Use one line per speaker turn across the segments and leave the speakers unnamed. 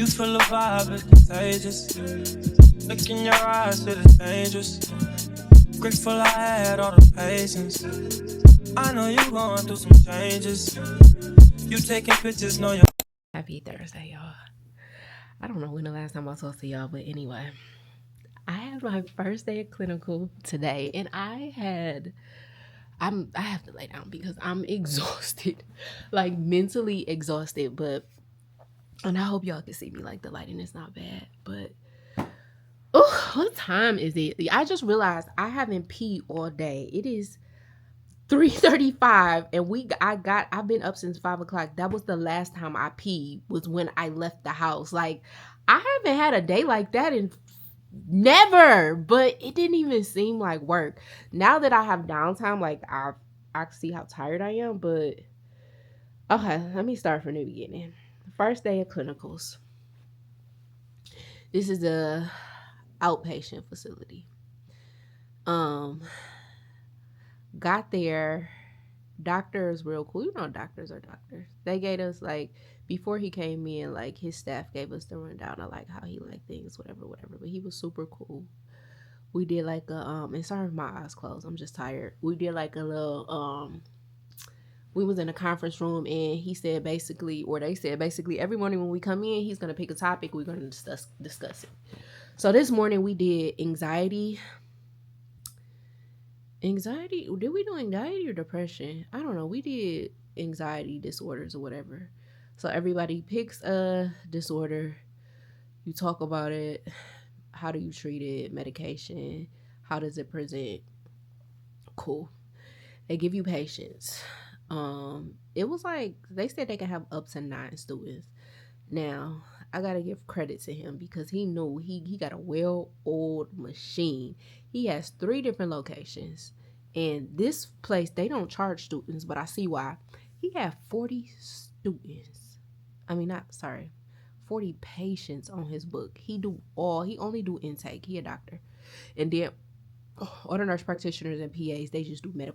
You feel the vibe, it's contagious. Look in your eyes, it is dangerous. Grateful I had all the patience. I know you going through some changes. You taking pictures, know your...
Happy Thursday, y'all. I don't know when the last time I talked to y'all, but anyway, I had my first day of clinical today, and I have to lay down because I'm exhausted, like mentally exhausted. But and I hope y'all can see me. Like the lighting is not bad, but oh, what time is it? I just realized I haven't peed all day. It is 3:35, and I've been up since 5 o'clock. That was the last time I peed, was when I left the house. Like, I haven't had a day like that in never, but it didn't even seem like work. Now that I have downtime, like I see how tired I am. But okay, let me start from the beginning. First day of clinicals. This is a outpatient facility. Got there. Doctors real cool. You know, doctors are doctors. They gave us, like, before he came in, like, his staff gave us the rundown of like how he liked things, whatever. But he was super cool. We did like a and sorry if my eyes closed, I'm just tired. We did like a little we was in a conference room, and he said basically, or they said basically, every morning when we come in, he's gonna pick a topic, we're gonna discuss it. So this morning we did anxiety. Did we do anxiety or depression? I don't know. We did anxiety disorders or whatever. So everybody picks a disorder, you talk about it, how do you treat it, medication, how does it present. Cool. They give you patience. It was like they said they could have up to 9 students. Now I gotta give credit to him because he knew he got a well-oiled machine. He has 3 different locations, and this place they don't charge students, but I see why. He had 40 students. I mean, not sorry, 40 patients on his book. He only do intake. He a doctor, and then all the nurse practitioners and PAs, they just do med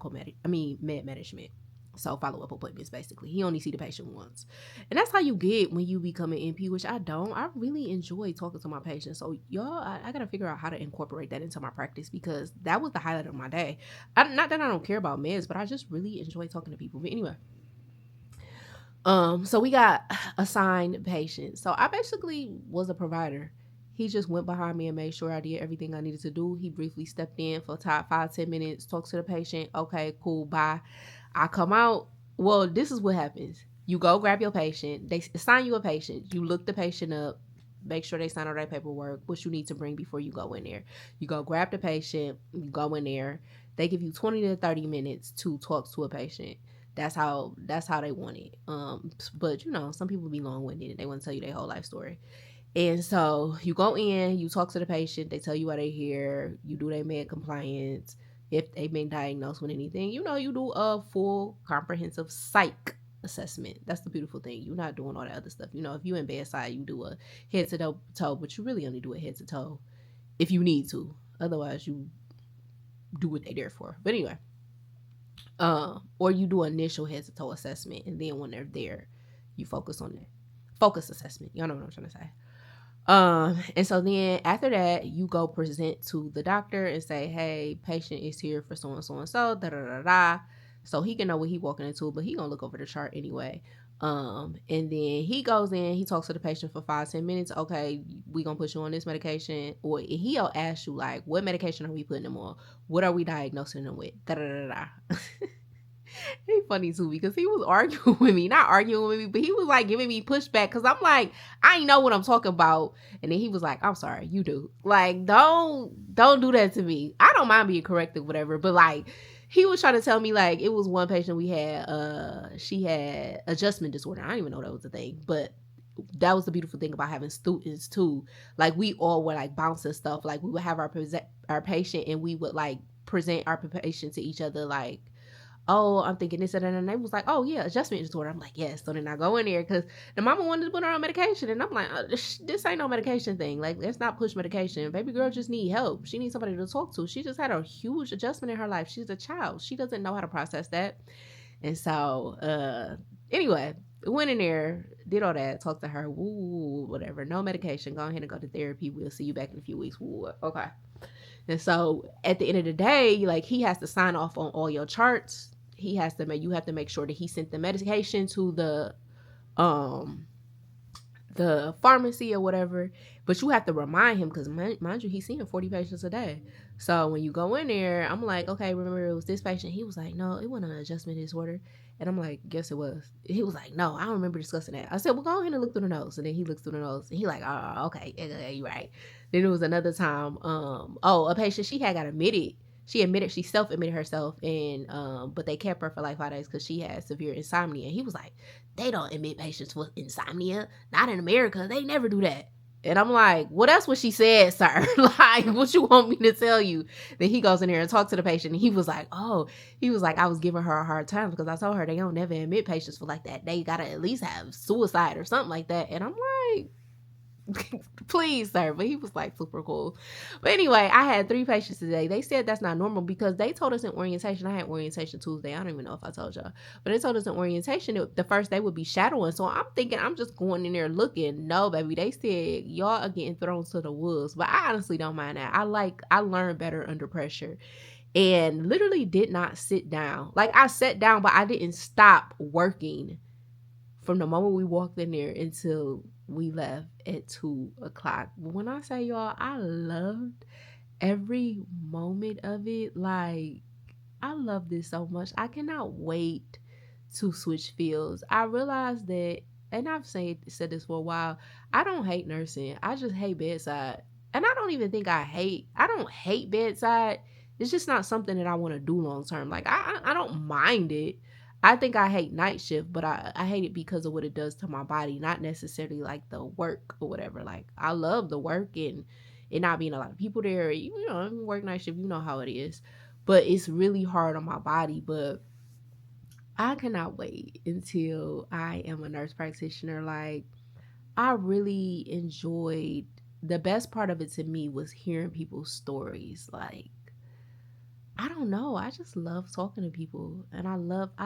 management. So follow-up appointments, basically. He only see the patient once. And that's how you get when you become an NP, which I don't. I really enjoy talking to my patients. So y'all, I got to figure out how to incorporate that into my practice, because that was the highlight of my day. Not that I don't care about meds, but I just really enjoy talking to people. But anyway, so we got assigned patients. So I basically was a provider. He just went behind me and made sure I did everything I needed to do. He briefly stepped in for top 5-10 minutes, talked to the patient. Okay, cool, bye. I come out. Well, this is what happens. You go grab your patient. They assign you a patient. You look the patient up, make sure they sign all that paperwork, what you need to bring before you go in there. You go grab the patient, you go in there. They give you 20 to 30 minutes to talk to a patient. That's how they want it. But you know, some people be long-winded and they want to tell you their whole life story. And so you go in, you talk to the patient, they tell you why they're here, you do their med compliance. If they've been diagnosed with anything, you know, you do a full comprehensive psych assessment. That's the beautiful thing. You're not doing all that other stuff. You know, if you in bedside, you do a head to toe, but you really only do a head to toe if you need to. Otherwise, you do what they're there for. But anyway, or you do initial head to toe assessment, and then when they're there, you focus on that focus assessment. Y'all know what I'm trying to say. And so then after that, you go present to the doctor and say, hey, patient is here for so and so and so, da da da da. So he can know what he walking into, but he gonna look over the chart anyway. And then he goes in, he talks to the patient for 5-10 minutes. Okay, we gonna put you on this medication, or he'll ask you like, what medication are we putting them on? What are we diagnosing them with? Da da da da. He's funny too, because he was arguing with me, not arguing with me, but he was like giving me pushback, because I'm like, I ain't know what I'm talking about. And then he was like, I'm sorry, you do. Like, don't do that to me. I don't mind being corrected, whatever, but like, he was trying to tell me, like, it was one patient we had, she had adjustment disorder. I didn't even know that was a thing, but that was the beautiful thing about having students too. Like, we all were like bouncing stuff. Like, we would have our patient, and we would like present our patient to each other, like, oh, I'm thinking this and that. And they was like, oh, yeah, adjustment disorder. I'm like, yes. So then I go in there because the mama wanted to put her on medication. And I'm like, oh, this ain't no medication thing. Like, let's not push medication. Baby girl just need help. She needs somebody to talk to. She just had a huge adjustment in her life. She's a child. She doesn't know how to process that. And so, anyway, Went in there, did all that, talked to her, woo, whatever. No medication. Go ahead and go to therapy. We'll see you back in a few weeks. Woo, okay. And so at the end of the day, like he has to sign off on all your charts. He has to make you have to make sure that he sent the medication to um the pharmacy or whatever, but you have to remind him because mind you, he's seeing 40 patients a day. So when you go in there, I'm like, okay, remember it was this patient. He was like, no, it wasn't an adjustment disorder. And I'm like, guess it was. He was like, no, I don't remember discussing that. I said, well, go ahead and look through the notes. And then he looks through the notes and he like, oh, okay, yeah, you're right. Then it was another time, a patient, she had got admitted. She self-admitted herself, and but they kept her for like 5 days because she had severe insomnia. And he was like, they don't admit patients with insomnia. Not in America. They never do that. And I'm like, well, that's what she said, sir. Like, what you want me to tell you? Then he goes in there and talks to the patient. And he was like, I was giving her a hard time because I told her they don't never admit patients for like that. They got to at least have suicide or something like that. And I'm like, please, sir. But he was like super cool. But anyway, I had 3 patients today. They said that's not normal because they told us in orientation. I had orientation Tuesday. I don't even know if I told y'all, but they told us in orientation the first day would be shadowing. So I'm thinking I'm just going in there looking. No, baby. They said y'all are getting thrown to the wolves. But I honestly don't mind that. I learn better under pressure. And literally did not sit down. Like I sat down, but I didn't stop working from the moment we walked in there until we left at 2 o'clock. When I say y'all, I loved every moment of it. Like, I love this so much. I cannot wait to switch fields. I realized that, and I've said this for a while, I don't hate nursing. I just hate bedside. And I don't even think I don't hate bedside. It's just not something that I want to do long term. Like I don't mind it. I think I hate night shift, but I hate it because of what it does to my body, not necessarily like the work or whatever. Like I love the work and it not being a lot of people there. You know, work night shift, you know how it is. But it's really hard on my body. But I cannot wait until I am a nurse practitioner. Like I really enjoyed the best part of it to me was hearing people's stories. Like I don't know. I just love talking to people and I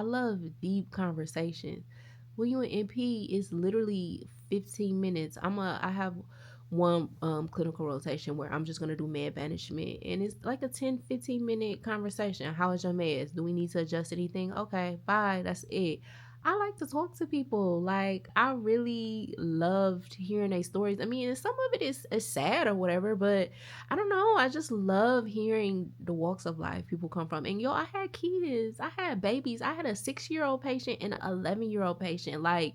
love deep conversations. When you in NP, it's literally 15 minutes. I have one clinical rotation where I'm just gonna do med management and it's like a 10-15 minute conversation. How is your meds? Do we need to adjust anything? Okay, bye. That's it. I like to talk to people. Like I really loved hearing their stories. I mean, some of it is sad or whatever, but I don't know. I just love hearing the walks of life people come from. And yo, I had kids. I had babies. I had a 6-year-old patient and an 11-year-old patient. Like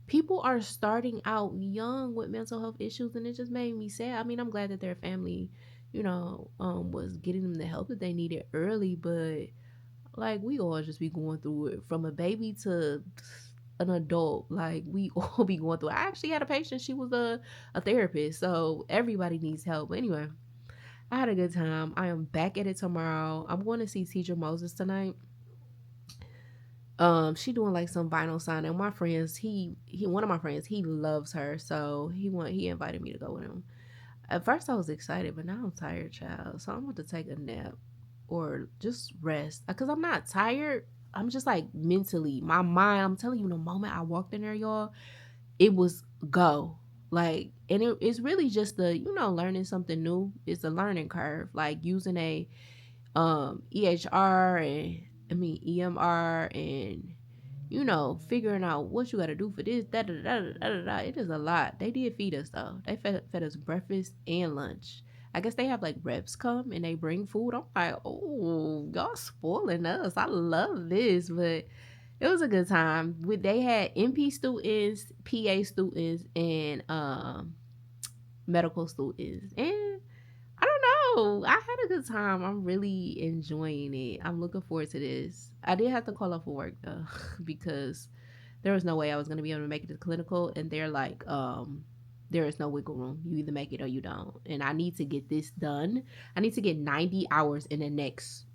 people are starting out young with mental health issues and it just made me sad. I mean, I'm glad that their family, was getting them the help that they needed early, but like we all just be going through it from a baby to an adult. Like we all be going through it. I actually had a patient, she was a therapist, so everybody needs help. But anyway, I had a good time. I am back at it tomorrow. I'm going to see Teacher Moses tonight. She doing like some vinyl signing. My friends, he one of my friends, he loves her, so he invited me to go with him. At first I was excited, but now I'm tired, child. So I'm going to take a nap or just rest because I'm not tired. I'm just like mentally, my mind. I'm telling you, the moment I walked in there, y'all, it was go. Like, and it's really just learning something new. It's a learning curve, like using a EHR and EMR and figuring out what you got to do for this, da da da da da da. It is a lot. They did feed us though. They fed us breakfast and lunch. I guess they have like reps come and they bring food. I'm like, oh, y'all spoiling us. I love this, but it was a good time. They had NP students, PA students, and medical students, and I don't know. I had a good time. I'm really enjoying it. I'm looking forward to this. I did have to call off for work though because there was no way I was gonna be able to make it to clinical, and they're like, there is no wiggle room. You either make it or you don't. And I need to get this done. I need to get 90 hours in the next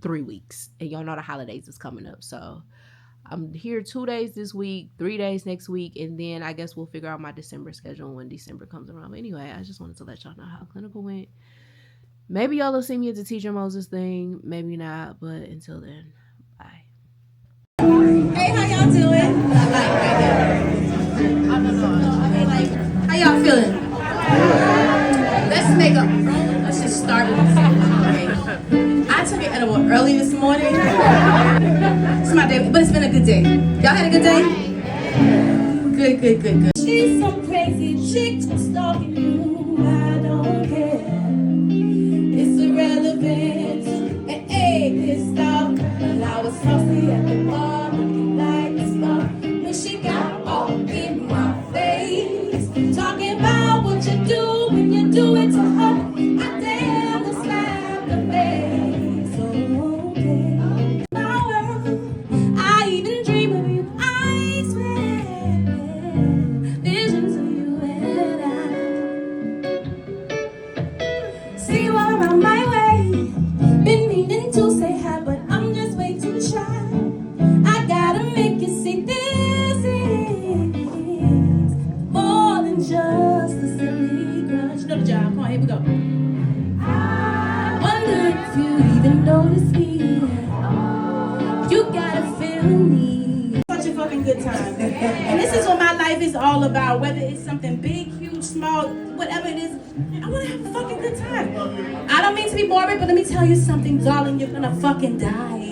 3 weeks, and y'all know the holidays is coming up, so I'm here 2 days this week, 3 days next week, and then I guess we'll figure out my December schedule when December comes around. But anyway, I just wanted to let y'all know how clinical went. Maybe y'all will see me at the Teacher Moses thing, maybe not, but until then, bye.
Hey, how y'all doing? How y'all feeling? Let's just start with this. Okay. I took an edible early this morning. It's my day, but it's been a good day. Y'all had a good day? Good. She's some crazy chick stalking you. I don't care. It's irrelevant. Hey, pissed off. But I was saucy at the bar, looking like a star. When she got all in my face, talking about what you do when you do it to her. I damn to slap the face. Okay. My world, I even dream of you. I swear, visions of you and I. See you all around my way. Been meaning to say hi, but I'm just way too shy. I gotta make you see this is more than just a silly crush. You know the job. Come on, here we go. I wonder if you even notice me. You gotta feel me. Such a fucking good time. And this is what my life is all about. Whether it's something big, huge, small, whatever it is, I wanna have a fucking good time. I don't mean to be morbid, but let me tell you something, darling. You're gonna fucking die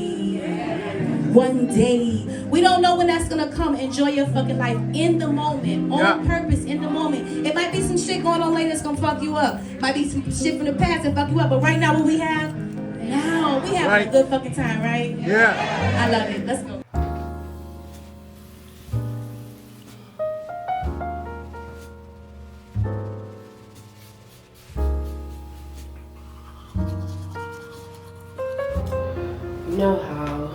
one day. We don't know when that's gonna come. Enjoy your fucking life in the moment, on purpose, in the moment. It might be some shit going on later that's gonna fuck you up. Might be some shit from the past that fuck you up. But right now, what we have, now we having a good fucking time, right?
Yeah.
I love it. Let's go.
You know how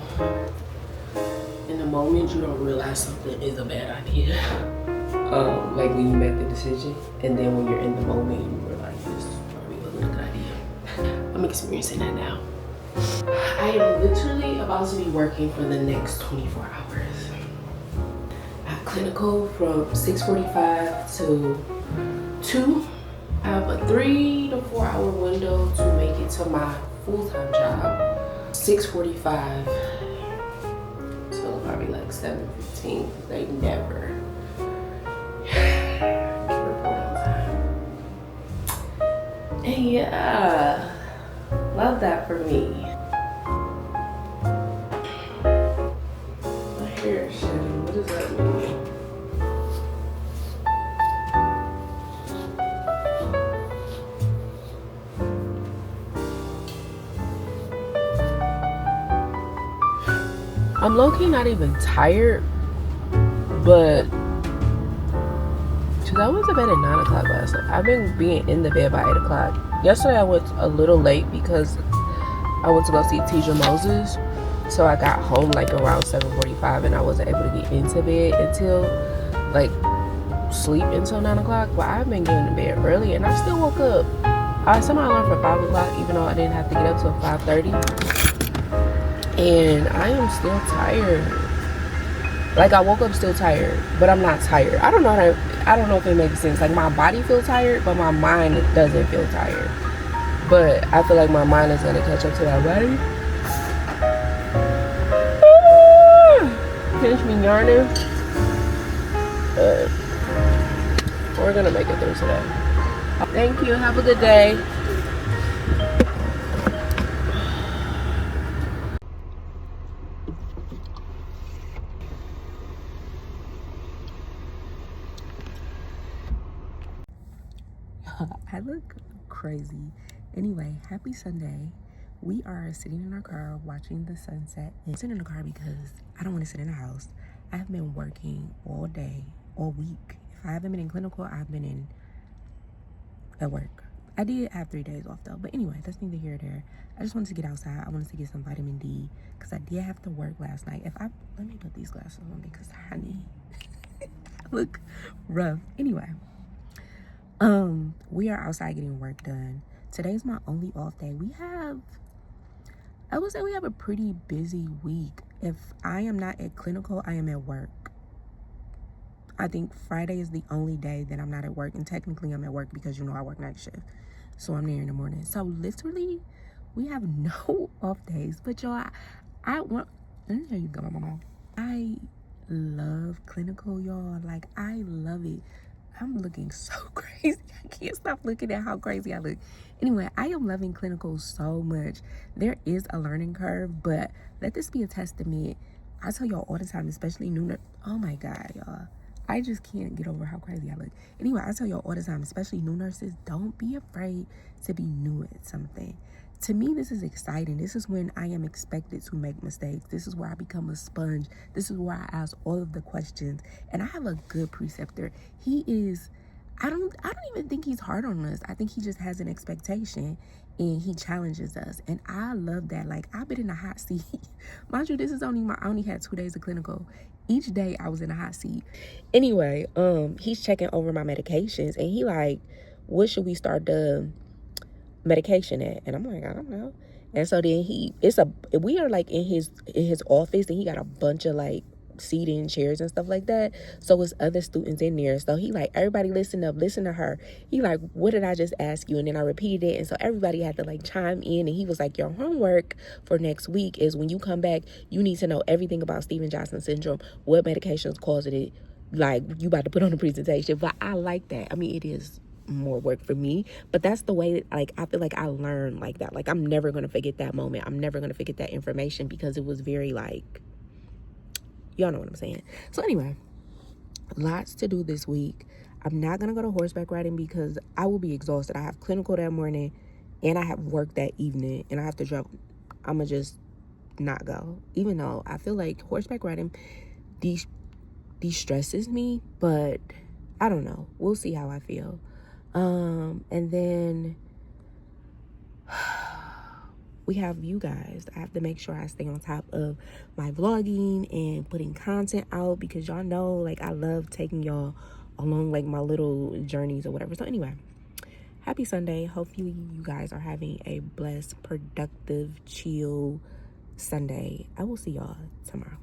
in the moment you don't realize something is a bad idea? Like when you make the decision and then when you're in the moment you realize this probably wasn't a good idea. I'm experiencing that now. I am literally about to be working for the next 24 hours. I have clinical from 6:45 to 2. I have a 3 to 4 hour window to make it to my full-time job. 6:45 till probably like 7:15. They never report on time. And yeah, love that for me. My hair is shedding. What does that mean? I'm low-key not even tired, but because I went to bed at 9 o'clock last night. I've been being in the bed by 8 o'clock. Yesterday I went a little late because I went to go see Tisha Moses. So I got home like around 7:45 and I wasn't able to get into bed until like sleep until 9 o'clock. But I've been getting to bed early and I still woke up. I set my alarm for 5 o'clock even though I didn't have to get up till 5:30. And I am still tired. Like I woke up still tired, but I'm not tired. I don't know if it makes sense. Like my body feels tired, but my mind doesn't feel tired. But I feel like my mind is gonna catch up to my body. Pinch me yarning. But we're gonna make it through today. Thank you. Have a good day.
I look crazy. Anyway, happy Sunday. We are sitting in our car watching the sunset. I'm sitting in the car because I don't want to sit in the house. I've been working all day, all week. If I haven't been in clinical, I've been in at work. I did have 3 days off though. But anyway, that's neither here nor there. I just wanted to get outside. I wanted to get some vitamin D because I did have to work last night. Let me put these glasses on because honey, I look rough. Anyway. We are outside getting work done. Today's my only off day. I would say we have a pretty busy week. If I am not at clinical, I am at work. I think Friday is the only day that I'm not at work. And technically I'm at work because I work night shift. So I'm there in the morning. So literally we have no off days. But y'all, I want, let me tell you go, Mama.
I love clinical, y'all. Like, I love it. I'm looking so crazy. I can't stop looking at how crazy I look. Anyway, I am loving clinical so much. There is a learning curve, but let this be a testament. I tell y'all all the time, especially new oh my God, y'all. I just can't get over how crazy I look. Anyway, I tell y'all all the time, especially new nurses, don't be afraid to be new at something. To me, this is exciting. This is when I am expected to make mistakes. This is where I become a sponge. This is where I ask all of the questions. And I have a good preceptor. He is, I don't even think he's hard on us. I think he just has an expectation and he challenges us. And I love that. Like, I've been in a hot seat. Mind you, this is I only had 2 days of clinical. Each day I was in a hot seat. Anyway, he's checking over my medications and he like, what should we start the medication at? And I'm like, I don't know. And so then we are like in his office and he got a bunch of like seating chairs and stuff like that. So it's other students in there. So he like, everybody listen up, listen to her. He like, what did I just ask you? And then I repeated it. And so everybody had to like chime in. And he was like, your homework for next week is when you come back, you need to know everything about Stevens-Johnson syndrome, what medications cause it. Like, you about to put on a presentation. But I like that. I mean, it is more work for me, but that's the way, like, I feel like I learned like that. Like, I'm never gonna forget that moment. I'm never gonna forget that information because it was very like, y'all know what I'm saying. So anyway, lots to do this week. I'm not gonna go to horseback riding because I will be exhausted. I have clinical that morning and I have work that evening and I have to drive. I'm gonna just not go, even though I feel like horseback riding de-stresses me, but I don't know, we'll see how I feel. And then we have you guys. I have to make sure I stay on top of my vlogging and putting content out because y'all know, like, I love taking y'all along like my little journeys or whatever. So anyway, happy Sunday. Hopefully you guys are having a blessed, productive, chill Sunday. I will see y'all tomorrow.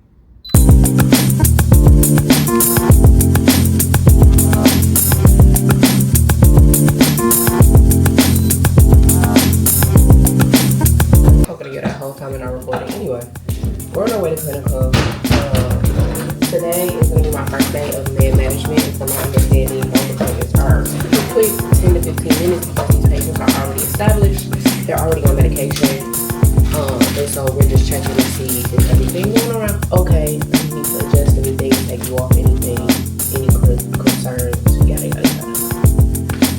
That whole time in our recording. Anyway, we're on our way to clinical. Today is going to be my first day of med management, and from my understanding, those appointments are quick, 10 to 15 minutes because these patients are already established. They're already on medication. And so we're just checking to see if everything going around okay. If you need to adjust anything, take you off anything, any concerns, yada yada yada.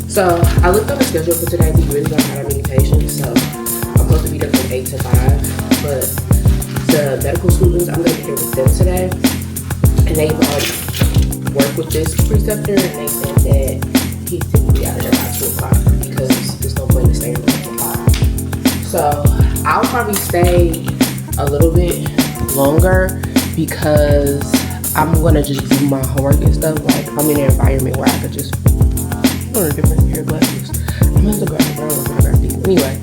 So I looked up the schedule for today. We really don't have that many patients, so I'm supposed to be there from 8 to 5, but the medical students, I'm going to be here with them today, and they've already worked with this preceptor, and they said that he's typically out of there by 2 o'clock because there's no point in staying until 5. So I'll probably stay a little bit longer because I'm going to just do my homework and stuff. Like, I'm in an environment where I could just put on a different pair of glasses. I'm going to grab the brown ones when I grab these. Anyway,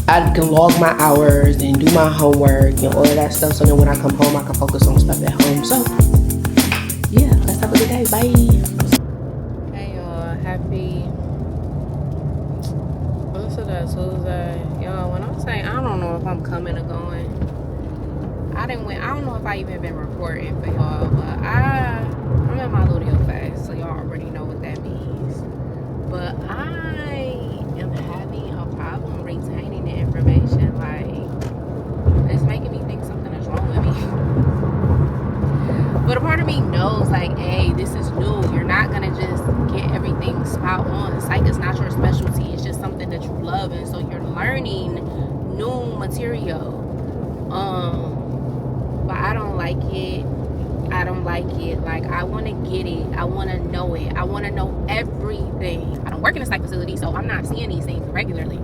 I can log my hours and do my homework and all of that stuff, so then when I come home I can focus on stuff at home. So yeah, let's have a good day. Bye. Hey y'all, happy what's that, Tuesday? Y'all, when I'm saying I don't know if I'm coming or going, I don't know if I even been reporting for y'all, but I'm in my luteal fast, so y'all already know what that means. But I am having a problem retaining the information. Like, it's making me think something is wrong with me. But a part of me knows, like, hey, this is new. You're not gonna just get everything spot on. Psych is not your specialty. It's just something that you love, and so you're learning new material. But I don't like it. Like, I want to get it. I want to know it. I want to know everything. I don't work in a psych facility, so I'm not seeing these things regularly.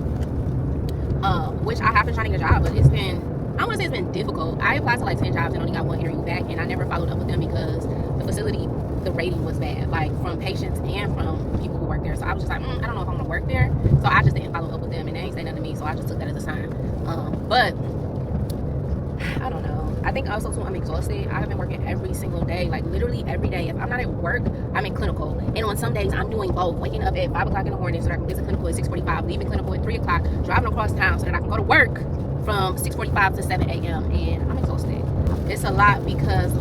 Which I have been trying to get a job, but it's been, I want to say it's been difficult. I applied to like 10 jobs and only got one interview back, and I never followed up with them because the facility, the rating was bad, like from patients and from people who work there. So I was just like, I don't know if I'm gonna work there. So I just didn't follow up with them, and they ain't say nothing to me. So I just took that as a sign. But I don't know. I think also too, I'm exhausted. I have been working every single day, like literally every day. If I'm not at work, I'm in clinical. And on some days, I'm doing both. Waking up at 5 o'clock in the morning so that I can get to clinical at 6:45, leaving clinical at 3 o'clock, driving across town so that I can go to work
from 6:45 to 7 a.m. and I'm exhausted. It's a lot because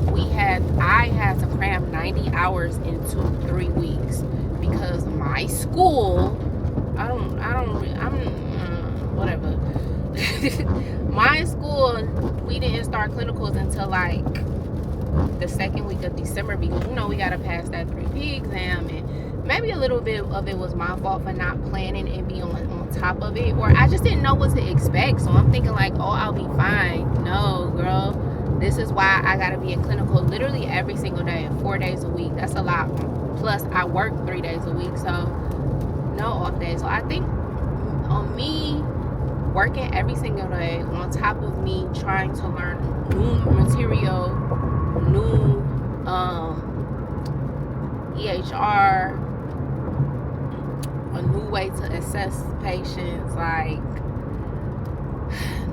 I had to cram 90 hours into 3 weeks because my school, whatever. My school, we didn't start clinicals until like the second week of December because we gotta pass that 3P exam, and maybe a little bit of it was my fault for not planning and being on top of it, or I just didn't know what to expect. So I'm thinking like, oh, I'll be fine. No, girl, this is why I gotta be in clinical literally every single day, 4 days a week. That's a lot. Plus I work 3 days a week, so no off days. So I think on me working every single day on top of me trying to learn new material, new EHR, a new way to assess patients, like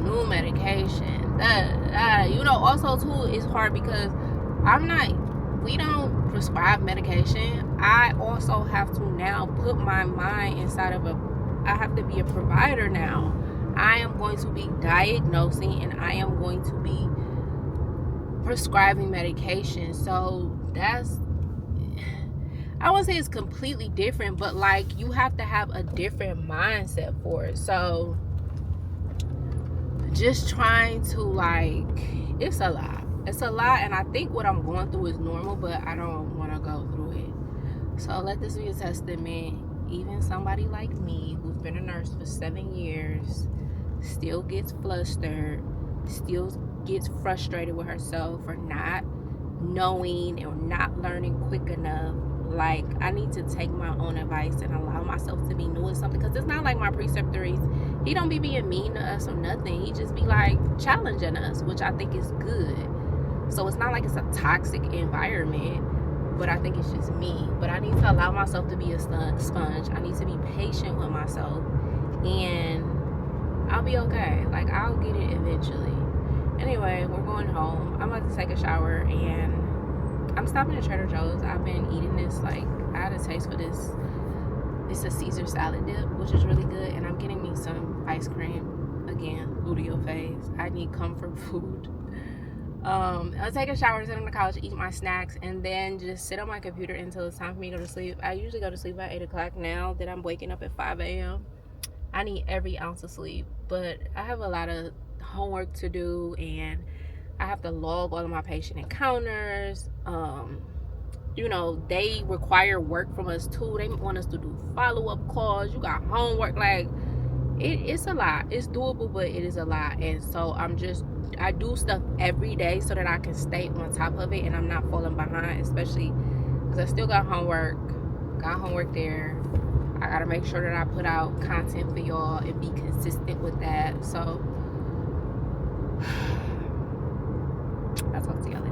new medication. Also too, it's hard because we don't prescribe medication. I also have to now put my mind inside of I have to be a provider now. I am going to be diagnosing and I am going to be prescribing medication. So I won't say it's completely different, but like you have to have a different mindset for it. So just trying to it's a lot, and I think what I'm going through is normal, but I don't want to go through it. So let this be a testament. Even somebody like me who's been a nurse for 7 years still gets flustered, still gets frustrated with herself for not knowing or not learning quick enough. Like, I need to take my own advice and allow myself to be new at something, because it's not like my preceptor he don't be being mean to us or nothing. He just be like challenging us, which I think is good. So it's not like it's a toxic environment, but I think it's just me. But I need to allow myself to be a sponge. I need to be patient with myself, and I'll be okay. Like, I'll get it eventually. Anyway, we're going home. I'm about to take a shower, and I'm stopping at Trader Joe's. I've been eating this, like, I had a taste for this. It's a Caesar salad dip, which is really good, and I'm getting me some ice cream. Again, luteal phase. I need comfort food. I'll take a shower, sit on the couch, eat my snacks, and then just sit on my computer until it's time for me to go to sleep. I usually go to sleep at 8 o'clock. Now that I'm waking up at 5 a.m., I need every ounce of sleep. But I have a lot of homework to do, and I have to log all of my patient encounters. They require work from us too. They want us to do follow-up calls. You got homework. Like, it's a lot. It's doable, but it is a lot. And so I do stuff every day so that I can stay on top of it and I'm not falling behind, especially because I still got homework there. I gotta make sure that I put out content for y'all and be consistent with that. So I'll talk to y'all later.